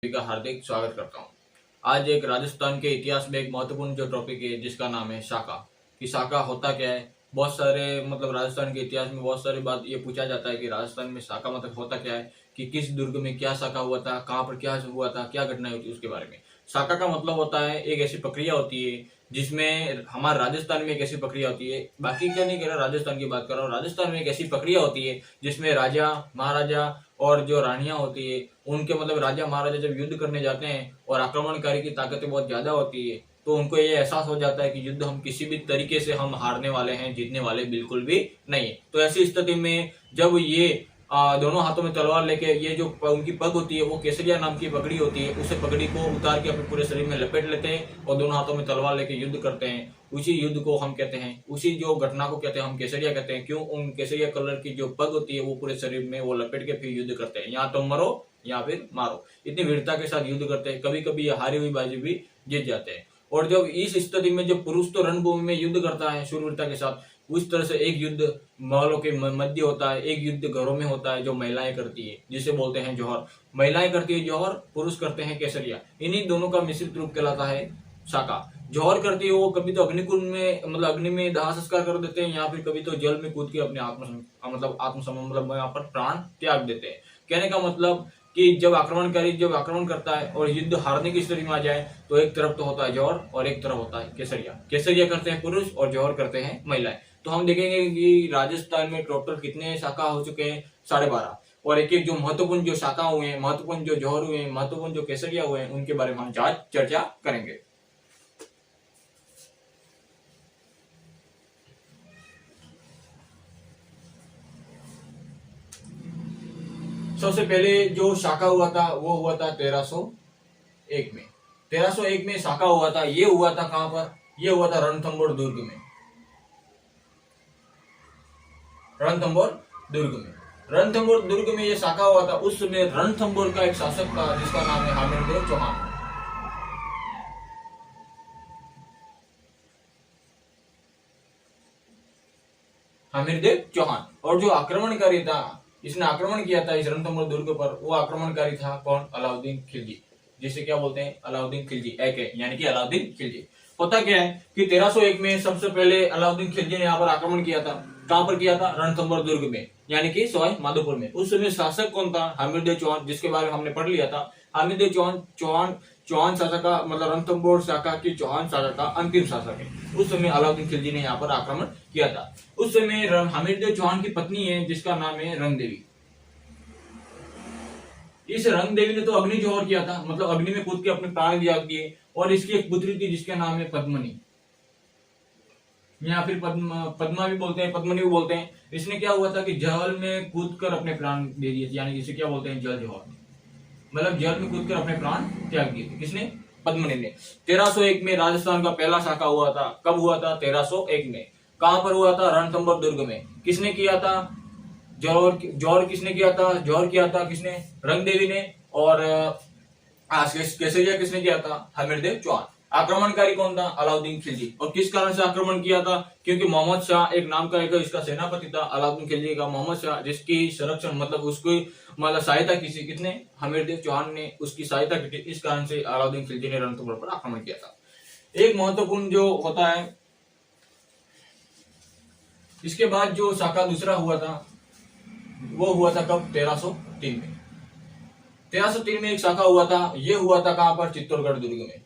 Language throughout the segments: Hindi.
का हार्दिक स्वागत करता हूँ। आज एक राजस्थान के इतिहास में एक महत्वपूर्ण जो टॉपिक है जिसका नाम है शाका। कि शाका होता क्या है। बहुत सारे राजस्थान के इतिहास में बहुत सारी बात ये पूछा जाता है कि राजस्थान में शाका होता क्या है, कि किस दुर्ग में क्या शाका हुआ था, कहाँ पर क्या हुआ था, क्या घटना हुई थी, उसके बारे में। शाका का मतलब होता है एक ऐसी प्रक्रिया होती है जिसमें हमारे राजस्थान में एक ऐसी प्रक्रिया होती है, बाकी क्या नहीं कह रहा, राजस्थान की बात कर रहा हूँ। राजस्थान में एक ऐसी प्रक्रिया होती है जिसमें राजा महाराजा और जो रानियां होती है उनके राजा महाराजा जब युद्ध करने जाते हैं और आक्रमणकारी की ताकतें बहुत ज्यादा होती है तो उनको ये एहसास हो जाता है कि युद्ध हम किसी भी तरीके से हम हारने वाले हैं, जीतने वाले बिल्कुल भी नहीं है। तो ऐसी स्थिति में जब ये दोनों हाथों में तलवार लेके ये जो उनकी पग होती है वो केसरिया नाम की पगड़ी होती है, उसे पगड़ी को उतार के अपने पूरे शरीर में लपेट लेते हैं और दोनों हाथों में तलवार लेके युद्ध करते हैं। उसी युद्ध को हम कहते हैं, उसी जो घटना को कहते हैं हम केसरिया कहते हैं। क्यों? उन केसरिया कलर की जो पग होती है वो पूरे शरीर में वो लपेट के फिर युद्ध करते हैं, यहाँ तो मरो या फिर मारो। इतनी वीरता के साथ युद्ध करते हैं, कभी कभी हारी हुई बाजी भी जीत जाते हैं। और जब इस स्थिति में जब पुरुष तो रणभूमि में युद्ध करता है शूरवीरता के साथ, उस तरह से एक युद्ध महलों के मध्य होता है, एक युद्ध घरों में होता है जो महिलाएं करती है, जिसे बोलते हैं जौहर। महिलाएं करती है जौहर, पुरुष करते हैं केसरिया। इन्हीं दोनों का मिश्रित रूप कहलाता है शाका। जौहर करती है वो कभी तो अग्निकुंड में अग्नि में दाह संस्कार कर देते हैं, या फिर कभी तो जल में कूद के अपने आत्म यहाँ पर प्राण त्याग देते हैं। कहने का मतलब कि जब आक्रमण करता है और युद्ध हारने की स्थिति में आ जाए तो एक तरफ तो होता है जौहर और एक तरफ होता है केसरिया। केसरिया करते हैं पुरुष और जौहर करते हैं महिलाएं। तो हम देखेंगे कि राजस्थान में टोटल कितने शाखा हो चुके हैं, 12.5। और एक एक जो महत्वपूर्ण जो शाखा हुए हैं, महत्वपूर्ण जो जौहर हुए हैं, महत्वपूर्ण जो केसरिया हुए हैं, उनके बारे में हम आज चर्चा करेंगे। सबसे पहले जो शाखा हुआ था वो हुआ था 1301 में। 1301 में शाखा हुआ था। ये हुआ था कहां पर? ये हुआ था रणथंभौर दुर्ग में। रणथंभौर दुर्ग में ये शाखा हुआ था। उस समय रणथंभौर का एक शासक था जिसका नाम है हामिरदेव चौहान। हामिरदेव चौहान। और जो आक्रमणकारी था, इसने आक्रमण किया था इस रणथंभौर दुर्ग पर, वो आक्रमणकारी था कौन? अलाउद्दीन खिलजी, जिसे क्या बोलते हैं? अलाउद्दीन खिलजी, यानी कि अलाउद्दीन खिलजी। होता क्या है कि 1301 में सबसे पहले अलाउद्दीन खिलजी ने यहाँ पर आक्रमण किया था। कहां पर किया था? रणथंभौर दुर्ग में, यानी कि सवाई माधोपुर में। उस समय शासक कौन था? हामिरदेव चौहान, जिसके बारे में हमने पढ़ लिया था। हामिरदेव चौहान शासक का रणथंभौर शाखा की चौहान शासक का अंतिम शासक है। उस समय अलाउद्दीन खिलजी ने यहाँ पर आक्रमण किया था। उस समय हामिरदेव चौहान की पत्नी है जिसका नाम है रंगदेवी। इस रंगदेवी ने तो अग्नि जौहर किया था, अग्नि में कूद के अपने प्राण त्याग दिए। और इसकी एक पुत्री थी जिसका नाम है पद्मनी, या फिर पद्मा भी बोलते हैं, पद्मनी भी बोलते हैं। इसने क्या हुआ था कि जल में कूदकर अपने प्राण दे दिए, यानी जिसे क्या बोलते हैं? जल जौहर। जल में कूदकर अपने प्राण त्याग दिए थे। किसने? पद्मनी ने। 1301 में राजस्थान का पहला शाखा हुआ था। कब हुआ था? 1301 में। कहां पर हुआ था? रणथंभौर दुर्ग में। किसने किया था? जौहर किसने किया था? जौहर किया था किसने? रंगदेवी ने। और केसरिया किसने किया था? हामिरदेव चौहान। आक्रमणकारी कौन था? अलाउद्दीन खिलजी। और किस कारण से आक्रमण किया था? क्योंकि मोहम्मद शाह एक नाम का एक इसका सेनापति था अलाउद्दीन खिलजी का, मोहम्मद शाह, जिसकी संरक्षण उसकी सहायता की थी। किसने? हामिरदेव चौहान ने उसकी सहायता की थी। इस कारण से अलाउद्दीन खिलजी ने रणथंभौर पर आक्रमण किया था। एक महत्वपूर्ण जो होता है, इसके बाद जो शाखा दूसरा हुआ था वो हुआ था कब? 1303 में। 1303 में एक शाखा हुआ था। ये हुआ था कहां पर? चित्तौड़गढ़ दुर्ग में।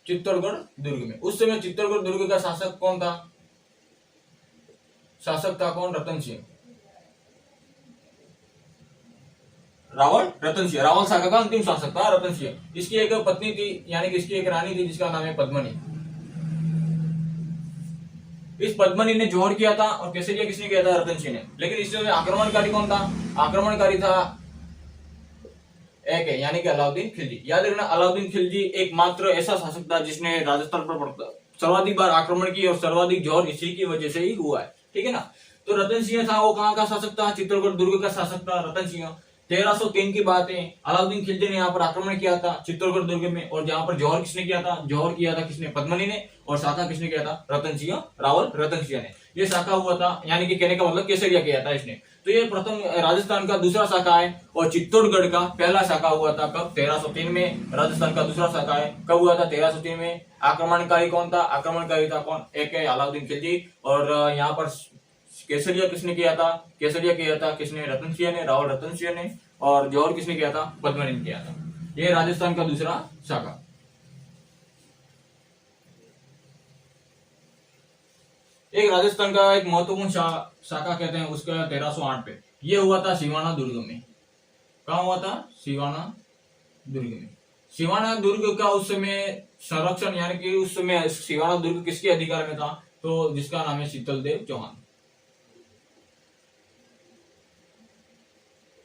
चित्तौड़गढ़ दुर्ग में। उस समय चित्तौड़गढ़ दुर्ग का शासक कौन था? शासक था कौन? रतन सिंह। रावल शाखा का अंतिम शासक था रतन सिंह। इसकी एक पत्नी थी, यानी कि इसकी एक रानी थी जिसका नाम है पद्मनी। इस पद्मनी ने जौहर किया था और केसरिया किसने किया था? रतन सिंह ने। लेकिन इस समय आक्रमणकारी कौन था? आक्रमणकारी था यानी कि अलाउद्दीन खिलजी। याद रखना, अलाउद्दीन खिलजी एकमात्र ऐसा शासक था जिसने राजस्थान पर सर्वाधिक बार आक्रमण की और सर्वाधिक जौहर इसी की वजह से ही हुआ है। ठीक है ना। तो रतन सिंह था, वो कहाँ का शासक था? चित्तौड़गढ़ दुर्ग का शासक था रतन सिंह। 1303 की बात है, अलाउद्दीन खिलजी ने यहाँ पर आक्रमण किया था चित्तौड़गढ़ दुर्ग में, और जहाँ पर जौहर किसने किया था, जौहर किया था किसने, पद्मनी ने, और शाखा किसने किया था, रतन सिंह रावल रतन सिंह ने। ये शाखा हुआ था, यानी कि कहने का मतलब केसरिया किया था इसने। तो ये प्रथम राजस्थान का दूसरा शाखा है, और चित्तौड़गढ़ का पहला शाखा हुआ था कब, 1303 में। राजस्थान का दूसरा शाखा है, कब हुआ था, 1303 में। आक्रमणकारी कौन था, आक्रमणकारी था कौन, एक है अलाउद्दीन खिलजी, और यहाँ पर केसरिया किसने किया था, केसरिया किया था किसने, रतन सिंह ने, रावल रतन सिंह ने, और जौहर किसने किया था, पद्मनी ने किया था। ये राजस्थान का दूसरा शाखा। एक राजस्थान का एक महत्वपूर्ण शाखा कहते हैं उसका 1308 पे, ये हुआ था सिवाना दुर्ग में। कहा हुआ था, सिवाना दुर्ग में। सिवाना दुर्ग का उस समय संरक्षण, यानी कि उस समय सिवाना दुर्ग किसके अधिकार में था, तो जिसका नाम है शीतलदेव चौहान।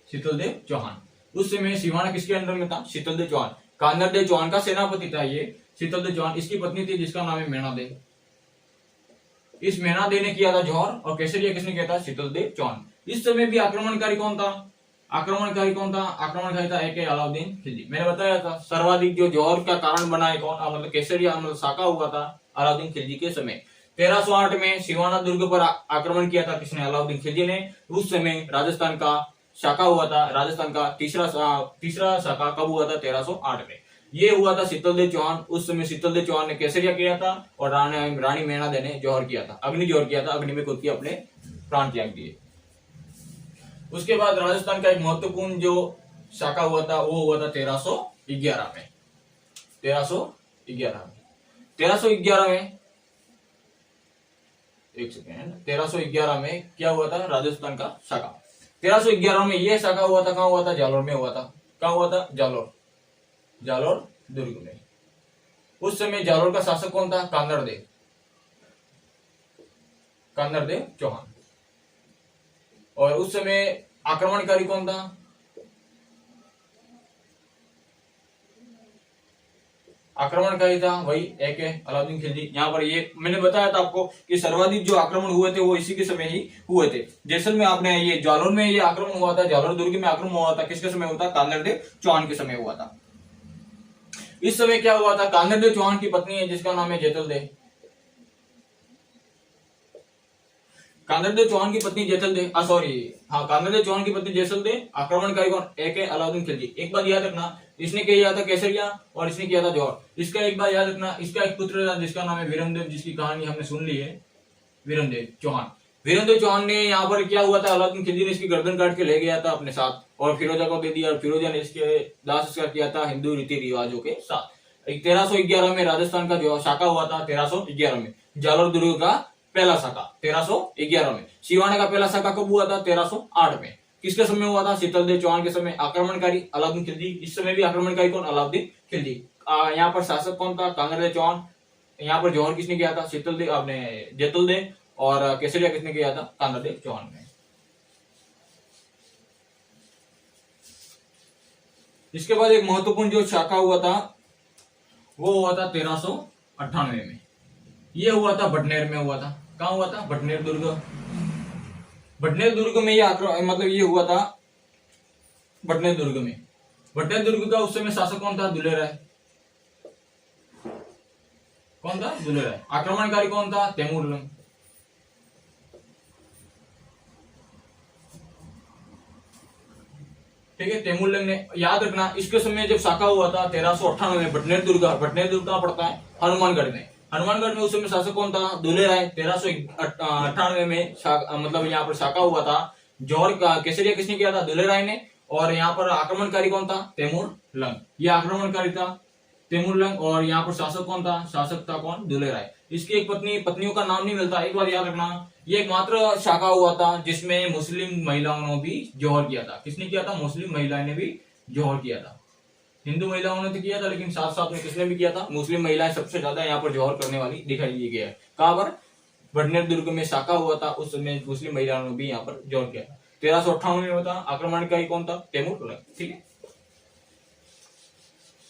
शीतलदेव चौहान उस समय सिवाना किसके अंडर में था, शीतलदेव चौहान। कांगड़देव चौहान का सेनापति था ये शीतलदेव चौहान। इसकी पत्नी थी जिसका नाम है मैनादेव। इस मैनादेव ने किया था जौहर, और केसरिया किसने किया था, शीतलदेव चौहान। इस समय भी आक्रमणकारी कौन था, आक्रमणकारी कौन था, आक्रमणकारी था एक अलाउद्दीन खिलजी। मैंने बताया था सर्वाधिक जो जौहर का कारण बना है कौन, मतलब केसरिया मतलब शाखा हुआ था अलाउद्दीन खिलजी के समय। 1308 में सिवाना दुर्ग पर आक्रमण किया था किसने, अलाउद्दीन खिलजी ने। उस समय राजस्थान का शाखा हुआ था, राजस्थान का तीसरा शाखा कब हुआ था, 1308 में। ये हुआ था शीतलदेव चौहान। उस समय शीतलदेव चौहान ने केसरिया किया था, और रानी मैनादेव ने जौहर किया था, अग्नि जौहर किया था, अग्नि में कूद के अपने प्राण त्याग दिए। उसके बाद राजस्थान का एक महत्वपूर्ण जो शाखा हुआ था वो हुआ था 1311 में। 1311 में, एक सेकेंड, 1311 में क्या हुआ था, राजस्थान का शाखा 1311 में ये शाखा हुआ था, कहाँ हुआ था, जालोर में हुआ था। कहाँ हुआ था, जालोर दुर्ग में। उस समय जालोर का शासक कौन था, कांगड़देव चौहान। और उस समय आक्रमणकारी कौन था, आक्रमणकारी था वही एक है अलाउद्दीन खिलजी। यहाँ पर ये मैंने बताया था आपको कि सर्वाधिक जो आक्रमण हुए थे वो इसी के समय ही हुए थे। जैसलमेर आपने ये जालोर में ये आक्रमण हुआ था, जालोर दुर्ग में आक्रमण हुआ था, किसके समय हुआ था, कांगड़देव चौहान के समय हुआ था। इस समय क्या हुआ था, कांगड़देव चौहान की पत्नी है जिसका नाम है जेतलदेव। कांगड़देव चौहान की पत्नी जेतलदेव, कांगड़देव चौहान की पत्नी जेतलदेव। आक्रमणकारी कौन, एक है अलाउद्दीन खिलजी। एक बात याद रखना, इसने किया था केसरिया और इसने किया था जौहर। इसका एक बात याद रखना, इसका एक पुत्र था जिसका नाम है वीरमदेव, जिसकी कहानी हमने सुन ली है, वीरमदेव चौहान। वीरमदेव चौहान ने यहाँ पर क्या हुआ था, अलाउद्दीन खिलजी ने इसकी गर्दन काट के ले गया था अपने साथ, और फिरोजा को दे दिया, और फिरोजा ने इसके दाह संस्कार किया था हिंदू रीति रिवाजों के साथ। 1311 में राजस्थान का जो शाखा हुआ था, 1311 में जालोर दुर्ग का पहला शाखा 1311 में। सिवाना का पहला शाखा कब हुआ था, 1308 में। किसके समय हुआ था, शीतलदेव चौहान के समय। आक्रमणकारी अलाउद्दीन खिलजी। इस समय भी आक्रमणकारी कौन, अलाउद्दीन खिलजी। यहाँ पर शासक कौन था, कांगड़देव चौहान। यहाँ पर जौहर किसने किया था, शीतलदेव आपने जेतलदेव, और केसरिया किसने किया था, कांगड़देव चौहान ने। इसके बाद एक महत्वपूर्ण जो शाखा हुआ था वो हुआ था 1398 में। ये हुआ था भटनेर में हुआ था। कहाँ हुआ था, भटनेर दुर्ग। भटनेर दुर्ग में ये मतलब ये हुआ था भटनेर दुर्ग में। भटनेर दुर्ग का उस समय शासक कौन था, दुलेराय। कौन था, दुलेराय। आक्रमणकारी कौन था, तैमूर लंग। ठीक है, तैमूर लंग ने। याद रखना इसके समय जब शाखा हुआ था 1398 में भटनेर दुर्ग कहाँ पड़ता है, हनुमानगढ़ में। हनुमानगढ़ में उस समय शासक कौन था, दुलेराय। 1398 में मतलब यहाँ पर शाखा हुआ था। जौहर का केसरिया किसने किया था, दुलेराय ने। और यहाँ पर आक्रमणकारी कौन था, तैमूर लंग। ये आक्रमणकारी था तैमूर लंग, और यहाँ पर शासक कौन था, शासक था कौन, दुलेराय। इसकी एक पत्नियों का नाम नहीं मिलता। एक बार याद रखना, ये एकमात्र शाखा हुआ था जिसमें मुस्लिम महिलाओं ने भी जौहर किया था। किसने किया था, मुस्लिम महिलाएं ने भी जौहर किया था। हिंदू महिलाओं ने तो किया था, लेकिन साथ साथ में किसने भी किया था, मुस्लिम महिलाएं सबसे ज्यादा यहाँ पर जौहर करने वाली दिखाई दी गई है। कहां पर, भटनेर दुर्ग में शाखा हुआ था, उस समय मुस्लिम महिलाओं ने भी यहाँ पर जौहर किया था। 1398 में हुआ था। आक्रमणकारी कौन था, तैमूर लंग। ठीक है,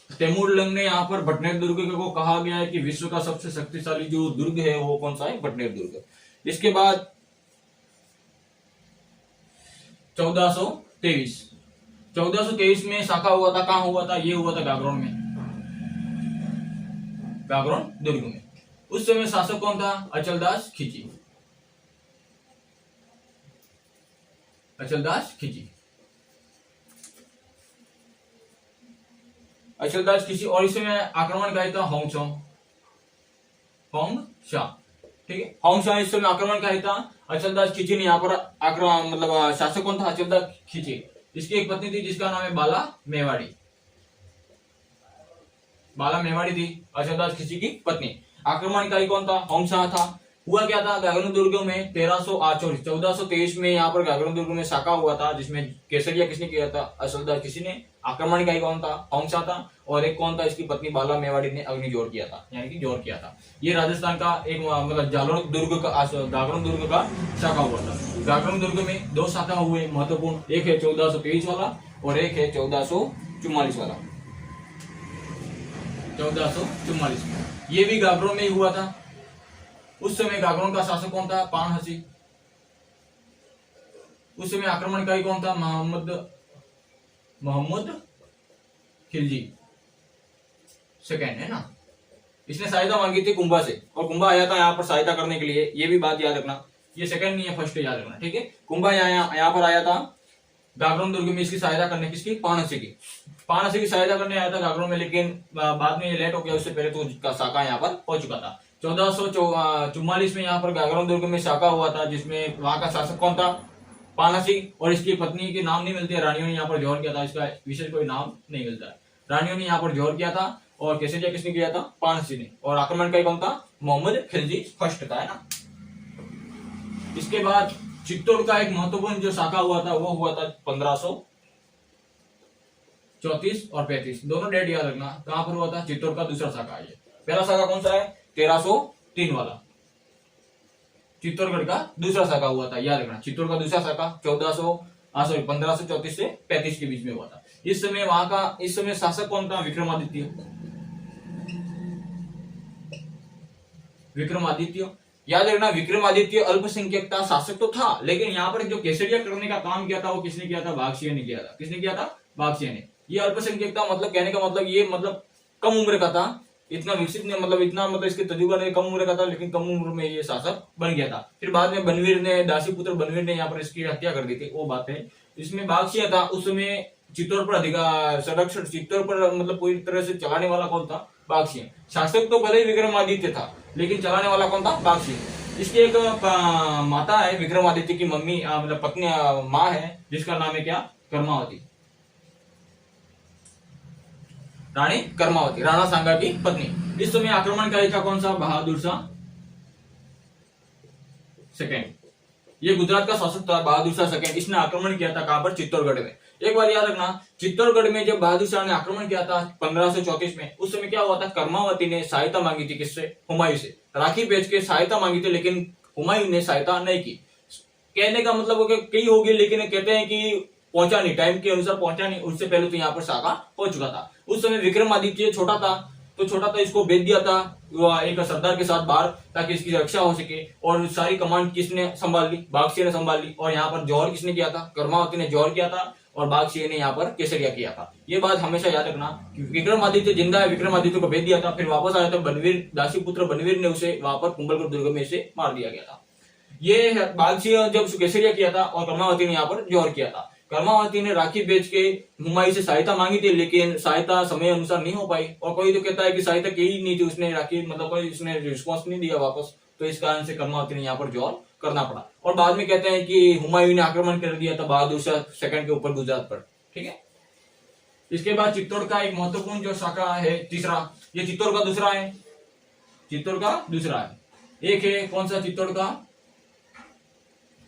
तैमूर लंग ने यहाँ पर भटनेर दुर्ग को कहा गया है कि विश्व का सबसे शक्तिशाली जो दुर्ग है वो कौन सा है, भटनेर दुर्ग। इसके बाद 1423 1423 में शाखा हुआ था, कहाँ हुआ था? ये हुआ था गागरोन में, गागरोन दुर्ग में। उस समय शासक कौन था? अचलदास खिची, अचलदास खिची, अचलदास खिची। और इस समय आक्रमणकारी था होंगशा, होंगशा, ठीक है। होंगशा इस समय आक्रमणकारी था। अचलदास खिची ने यहाँ पर आक्रमण मतलब शासक कौन था? अचलदास खिची। इसकी एक पत्नी थी जिसका नाम है बाला मेवाड़ी, बाला मेवाड़ी थी अचलदास खिची की पत्नी। आक्रमणकारी कौन था? होंगशा था। हुआ क्या था? गागरोन दुर्ग में 1423 में यहाँ पर गागरोन दुर्ग में शाखा हुआ था, जिसमें केसरिया किसने किया था? अचलदास खिची ने। आक्रमणकारी कौन था? होंगशा था। और एक कौन था? इसकी पत्नी बाला मेवाड़ी ने अग्निजोर किया था, यानी कि जोर किया था। ये राजस्थान का एक मतलब जालोर दुर्ग का, गागरोन दुर्ग का शाखा हुआ था। गागरोन दुर्ग में दो शाखा हुए महत्वपूर्ण, एक है 1423 वाला और एक है 1444 वाला। 1444 में ये भी गागरोन में ही हुआ था। उस समय गागरोन का शासक कौन था? पानहसी। उस समय आक्रमणकारी कौन था? मोहम्मद खिलजी सेकेंड, है ना। इसने सहायता मांगी थी कुंभा से, और कुंभा आया था यहाँ पर सहायता करने के लिए। ये भी बात याद रखना, ये सेकंड नहीं है, फर्स्ट याद रखना, ठीक है। कुंभा यहाँ पर आया था गागरोन दुर्ग में इसकी सहायता करने, किसकी? पानहसी की। पानहसी की सहायता करने आया था गागरोन में, लेकिन बाद में ये लेट हो गया, उससे पहले तो शाखा यहाँ पर हो चुका था। 1444 में यहाँ पर गागरोन दुर्ग में शाखा हुआ था, जिसमें वहां का शासक कौन था? पानहसी। और इसकी पत्नी के नाम नहीं मिलते, रानियों ने यहाँ पर जोर किया था, इसका विशेष कोई नाम नहीं मिलता है। रानियों ने यहाँ पर जोर किया था। और केसरिया किसने किया था? पानहसी ने। और आक्रमणकारी कौन था? मोहम्मद खिलजी फर्स्ट था, है ना। इसके बाद चित्तौड़ का एक महत्वपूर्ण जो शाखा हुआ था वो हुआ था 1534 और 35, दोनों डेट याद रखना। कहां पर हुआ था? चित्तौड़ का दूसरा शाखा है। पहला शाखा कौन सा है? 1303 वाला, चित्तौड़गढ़ का दूसरा शाखा हुआ था, याद रखना। चित्तौड़ का दूसरा शाखा 1534 से 35 के बीच में हुआ था। इस समय वहां का, इस समय शासक कौन था? विक्रमादित्य, विक्रमादित्य, याद रखना। विक्रमादित्य अल्पसंख्यक था, शासक तो था, लेकिन यहाँ पर जो केसरिया करने का काम किया था वो किसने किया था? बागसिया ने किया था। किसने किया था? बागसिया ने। ये अल्पसंख्यक था, मतलब कहने का मतलब ये मतलब कम उम्र का था, इतना विकसित नहीं, मतलब इतना मतलब इसके तजुर्बा नहीं, कम उम्र का था, लेकिन कम उम्र में ये शासक बन गया था। फिर बाद में बनवीर ने, दासी पुत्र बनवीर ने यहाँ पर इसकी हत्या कर दी थी, वो बात है। इसमें बागसिया था। उस समय चित्तौड़ पर अधिकार संरक्षण, चित्तौड़ पर मतलब पूरी तरह से चलाने वाला कौन था? बागसिया। शासक तो भले ही विक्रमादित्य था, लेकिन चलाने वाला कौन था? बागसिया। इसकी एक माता है विक्रमादित्य की मम्मी, मतलब पत्नी, माँ है, जिसका नाम है क्या? कर्मावती, रानी कर्मावती, राणा सांगा की पत्नी। इस समय आक्रमणकारी था कौन सा? बहादुर शाह सेकेंड। ये गुजरात का शासक था बहादुर शाह सेकेंड। इसने आक्रमण किया था कहां पर? चित्तौड़गढ़ में। एक बार याद रखना, चित्तौड़गढ़ में जब बहादुर शाह ने आक्रमण किया था 1534 में, उस समय क्या हुआ था? कर्मावती ने सहायता मांगी थी, किससे? हुमायूं से। राखी बेच के सहायता मांगी थी, लेकिन हुमायूं ने सहायता नहीं की। कहने का मतलब कई होगी, लेकिन कहते हैं कि पहुंचा नहीं, टाइम के अनुसार पहुंचा नहीं। उससे पहले तो यहाँ पर शाखा हो चुका था। उस समय विक्रमादित्य छोटा था, तो छोटा था, इसको भेज दिया था एक सरदार के साथ बाहर, ताकि इसकी रक्षा हो सके। और सारी कमांड किसने संभाल ली? बागसिया ने संभाल ली। और यहाँ पर जौहर किसने किया था? कर्मावती ने जौहर किया था, और बागसिया ने यहाँ पर केसरिया किया था। ये बात हमेशा याद रखना कि विक्रमादित्य जिंदा है, विक्रमादित्य को भेज दिया था, फिर वापस आया था बनवीर, दासी पुत्र बनवीर ने उसे वहां पर कुंभलगढ़ दुर्ग में से मार दिया गया था। ये बागसिया जब केसरिया किया था, और कर्मावती ने यहाँ पर जौहर किया था। कर्मावती ने राखी बेच के हुमायूं से सहायता मांगी थी, लेकिन सहायता समय अनुसार नहीं हो पाई। और कोई तो कहता है कि सहायता की ही नहीं थी उसने, राखी मतलब कोई उसने रिस्पॉन्स नहीं दिया वापस, तो इस कारण से कर्मावती ने यहाँ पर जौहर करना पड़ा। और बाद में कहते हैं कि हुमायूं ने आक्रमण कर दिया था बहादुर शाह सेकंड के ऊपर गुजरात पर, ठीक है। इसके बाद चित्तौड़ का एक महत्वपूर्ण जो शाखा है तीसरा, ये चित्तौड़ का दूसरा है, चित्तौड़ का दूसरा है। एक है कौन सा? चित्तौड़ का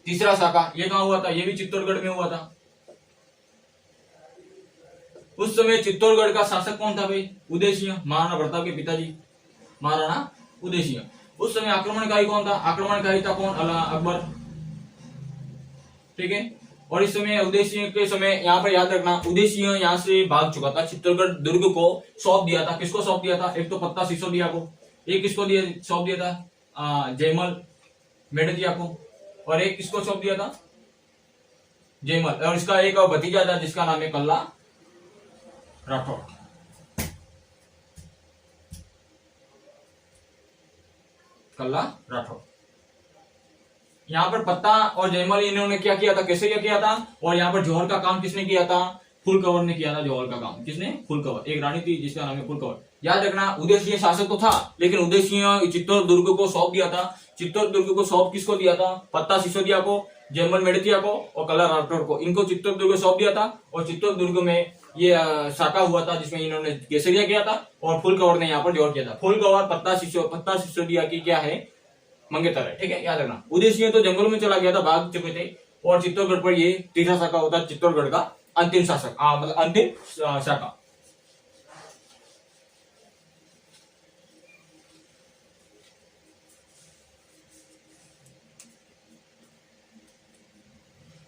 तीसरा शाखा। ये कहां हुआ था? ये भी चित्तौड़गढ़ में हुआ था। उस समय चित्तौड़गढ़ का शासक कौन था भाई? उदय सिंह, महाराणा प्रताप के पिताजी, महाराणा उदय सिंह। उस समय आक्रमणकारी कौन था? आक्रमणकारी था कौन? अकबर, ठीक है। और इस समय उदय सिंह के समय यहाँ पर याद रखना, उदय सिंह यहाँ से भाग चुका था, चित्तौड़गढ़ दुर्ग को सौंप दिया था। किसको सौंप दिया था? एक तो पत्ता सिसोदिया को, एक किसको सौंप दिया था? जयमल मेड़तिया को, और एक किसको सौंप दिया था? जयमल, और इसका एक भतीजा था जिसका नाम है कल्ला राठौड़। कल्ला राठौड़। यहाँ पर पत्ता और जयमल इन्होंने क्या किया था, कैसे क्या किया था, और यहाँ पर जौहर का काम किसने किया था, फुल कवर ने किया था। जौहर का काम किसने, फुल कवर। एक रानी थी जिसका नाम है फुल कवर। याद रखना, उदय सिंह शासक तो था, लेकिन उदय सिंह चित्तौड़ दुर्ग को सौंप दिया था। चित्तौड़ दुर्ग को सौंप किसको दिया था, पत्ता सिसोदिया को, जयमल मेड़तिया को और कल्ला राठौड़ को। इनको चित्तौड़ दुर्ग सौंप दिया था और चित्तौड़ दुर्ग में ये शाखा हुआ था जिसमें इन्होंने केसरिया किया था और फुल कवर ने यहाँ पर जौहर किया था। फुल कवर पत्ता सिसोदिया की क्या है, मंगेतर है। ठीक है, याद रखना। उदय सिंह तो जंगलों में चला गया था, भाग चुके थे, और चित्तौड़गढ़ पर ये तीसरा शाखा होता है, चित्तौड़गढ़ का अंतिम शासक, मतलब अंतिम शाखा।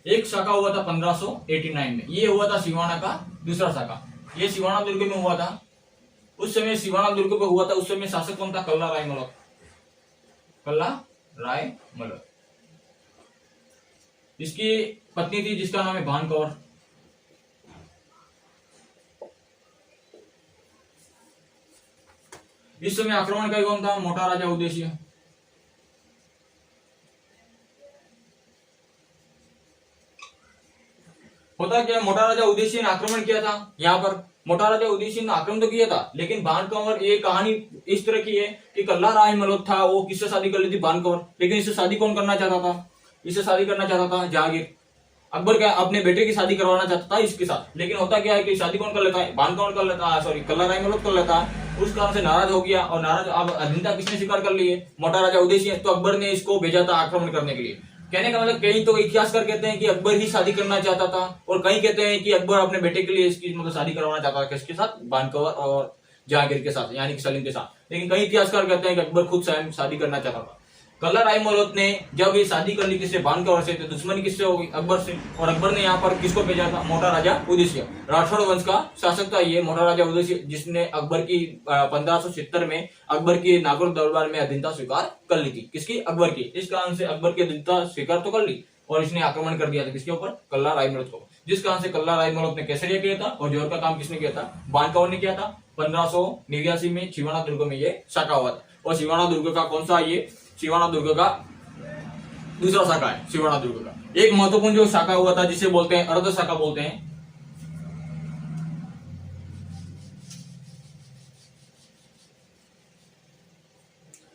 एक शाखा हुआ था 1589 में, ये हुआ था सिवाना का दूसरा शाखा। ये सिवाना दुर्ग में हुआ था। उस समय सिवाना दुर्ग पे हुआ था, उस समय शासक कौन था, कल्ला राय मलोट। कल्ला राय मलोट। इसकी पत्नी थी जिसका नाम है भान कौर। इस समय आक्रमणकारी कौन था, मोटा राजा उदय सिंह। होता क्या, मोटा राजा उदय सिंह ने आक्रमण किया था। यहाँ पर मोटा राजा उदय सिंह ने आक्रमण तो किया था, लेकिन भान कंवर, ये कहानी इस तरह की है कि कल्ला राय मलोट था, वो किससे शादी कर ली थी, भान कंवर। लेकिन इससे शादी कौन करना चाहता था, इससे शादी करना चाहता था जहांगीर। अकबर क्या अपने बेटे की शादी करवाना चाहता था इसके साथ, लेकिन होता क्या है कि शादी कौन कर लेता है, भान कंवर कर लेता है, सॉरी कल्ला राय मलोट कर लेता है। उस कारण से नाराज हो गया, और नाराज अब अधीनता किसने स्वीकार कर ली है, मोटा राजा उदय सिंह। तो अकबर ने इसको भेजा था आक्रमण करने के लिए। कहने का मतलब, कई तो इतिहासकार कहते हैं कि अकबर ही शादी करना चाहता था, और कई कहते हैं कि अकबर अपने बेटे के लिए इसकी मतलब शादी करवाना चाहता था, किसके साथ, भान कंवर और जहांगीर के साथ, यानी कि सलीम के साथ। लेकिन कई इतिहासकार कहते हैं कि अकबर खुद स्वयं शादी करना चाहता था। कल्ला राय मलोट ने जब ये शादी कर ली किससे, भान कंवर से, तो दुश्मनी किससे हो गई, अकबर से। और अकबर ने यहाँ पर किसको भेजा था, मोटा राजा उदय सिंह। राठौड़ वंश का शासक था ये मोटा राजा उदय सिंह, जिसने अकबर की 1570 में अकबर की नागौर दरबार में अधीनता स्वीकार कर ली थी। किसकी, अकबर की। इस कारण से अकबर की अधीनता स्वीकार तो कर ली, और इसने आक्रमण कर दिया था किसके ऊपर, कल्ला राय मलोट को। जिस कारण से कल्ला राय मलोट ने केसरिया किया था, और जौहर का काम किसने किया था, भान कंवर ने किया था। 1589 में सिवाना दुर्ग में ये शाखा हुआ था। और सिवाना दुर्ग का कौन सा, ये सिवाना दुर्ग का दूसरा शाखा है। सिवाना दुर्ग का एक महत्वपूर्ण जो शाखा हुआ था, जिसे बोलते हैं अर्ध शाखा बोलते हैं।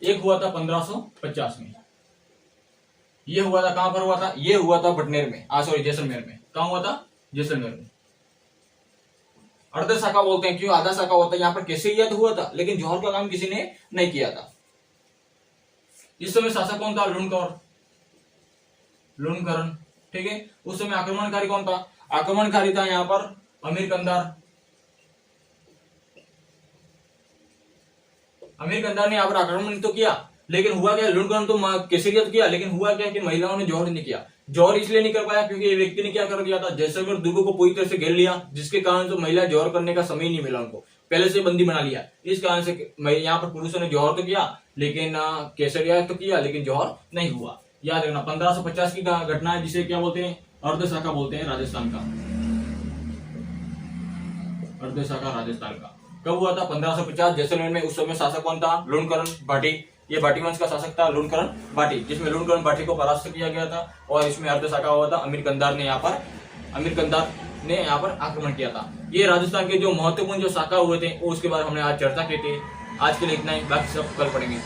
एक हुआ था 1550 में। ये हुआ था, कहां पर हुआ था, ये हुआ था बटनेर में, सॉरी जैसलमेर में। कहां हुआ था, जैसलमेर में। अर्ध शाखा बोलते हैं, क्यों, आधा शाखा होता है। यहाँ पर केसरिया तो हुआ था, लेकिन जौहर का काम किसी ने नहीं किया था। इस समय शासक कौन था, लूणकरण। लूणकरण, ठीक है। उस समय आक्रमणकारी कौन था, आक्रमणकारी था यहाँ पर अमीर कंधार। अमीर कंधार ने यहाँ पर आक्रमण तो किया, लेकिन हुआ क्या, लूणकरण तो केसरिया तो किया, लेकिन हुआ क्या कि महिलाओं ने जौहर नहीं किया। जौहर इसलिए नहीं कर पाया क्योंकि ये व्यक्ति ने क्या कर दिया था, जैसलमेर दुर्ग को पूरी तरह से घेर लिया, जिसके कारण से महिला जौहर करने का समय नहीं मिला उनको, पहले से बंदी बना लिया। इस कारण से यहाँ पर पुरुषों ने जौहर तो किया, लेकिन केसरिया तो किया, लेकिन जौहर नहीं हुआ। याद रखना, 1550 की घटना है, जिसे क्या बोलते हैं, अर्ध शाखा बोलते हैं राजस्थान का। अर्ध शाखा राजस्थान का कब हुआ था, 1550 जैसलमेर में। उस समय शासक कौन था, लूणकरण भाटी। ये भाटी वंश का शासक था लूणकरण भाटी, जिसमें लूणकरण भाटी को परास्त किया गया था। और इसमें अर्ध शाखा हुआ था, अमीर कंधार ने यहाँ पर आक्रमण किया था। ये राजस्थान के जो महत्वपूर्ण जो शाखा हुए थे, उसके बारे में हमने आज चर्चा की थी। आज के लिए इतना ही, बाकी सब कल पढ़ेंगे।